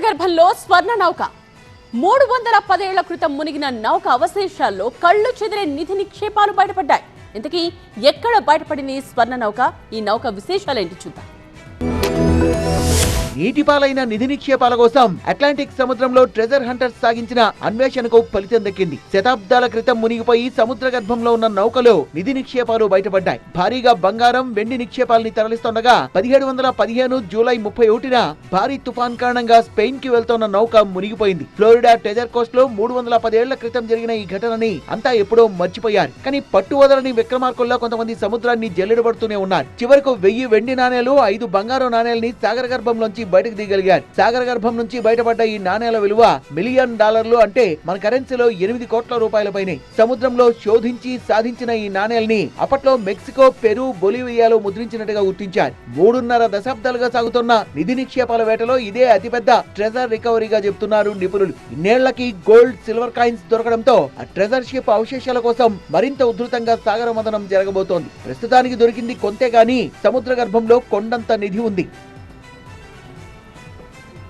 గర్భంలో స్వర్ణ నౌక 310 ఏళ్ల క్రితం మునిగిన నౌక అవశేషాల్లో కళ్ళు చెదిరే నిధి నిక్షేపాలు బయటపడ్డాయి. ఇంతకీ ఎక్కడ బయటపడింది స్వర్ణ నౌక? ఈ నౌక విశేషాలేంటి చూద్దాం. నీటిపాలైన నిధి నిక్షేపాల కోసం అట్లాంటిక్ సముద్రంలో ట్రెజర్ హంటర్స్ సాగించిన అన్వేషణకు ఫలితం దక్కింది. శతాబ్దాల క్రితం మునిగిపోయి సముద్ర గర్భంలో ఉన్న నౌకలో నిధి నిక్షేపాలు బయటపడ్డాయి. భారీగా బంగారం, వెండి నిక్షేపాలని తరలిస్తుండగా 1715 జూలై 31న భారీ తుఫాన్ కారణంగా స్పెయిన్ కి వెళ్తున్న నౌక మునిగిపోయింది. ఫ్లోరిడా ట్రెజర్ కోస్ట్ లో 310 ఏళ్ల క్రితం జరిగిన ఈ ఘటనని అంతా ఎప్పుడో మర్చిపోయారు. కానీ పట్టు వదలని విక్రమార్కుల్లో కొంతమంది సముద్రాన్ని జల్లెడబడుతూనే ఉన్నారు. చివరకు 1000 వెండి నాణేలు, 5 బంగారు నాణేలని సాగర గర్భంలోంచి బయటకు దిగలిగారు. సాగర గర్భం నుంచి బయటపడ్డ ఈ నాణేల విలువ $1 మిలియన్, అంటే మన కరెన్సీలో 8 కోట్ల రూపాయలపైనే. సముద్రంలో శోధించి సాధించిన ఈ నాణేల్ని అప్పట్లో మెక్సికో, పెరు, బొలివియాలో ముద్రించినట్టుగా గుర్తించారు. 3.5 దశాబ్దాలుగా సాగుతున్న నిధి నిక్షేపాల వేటలో ఇదే అతిపెద్ద ట్రెజర్ రికవరీగా చెబుతున్నారు నిపుణులు. ఇన్నేళ్లకి గోల్డ్, సిల్వర్ కాయిన్స్ దొరకడంతో ఆ ట్రెజర్ షిప్ అవశేషాల కోసం మరింత ఉధృతంగా సాగర మదనం జరగబోతోంది. ప్రస్తుతానికి దొరికింది కొంతే గానీ సముద్ర గర్భంలో కొండంత నిధి ఉంది.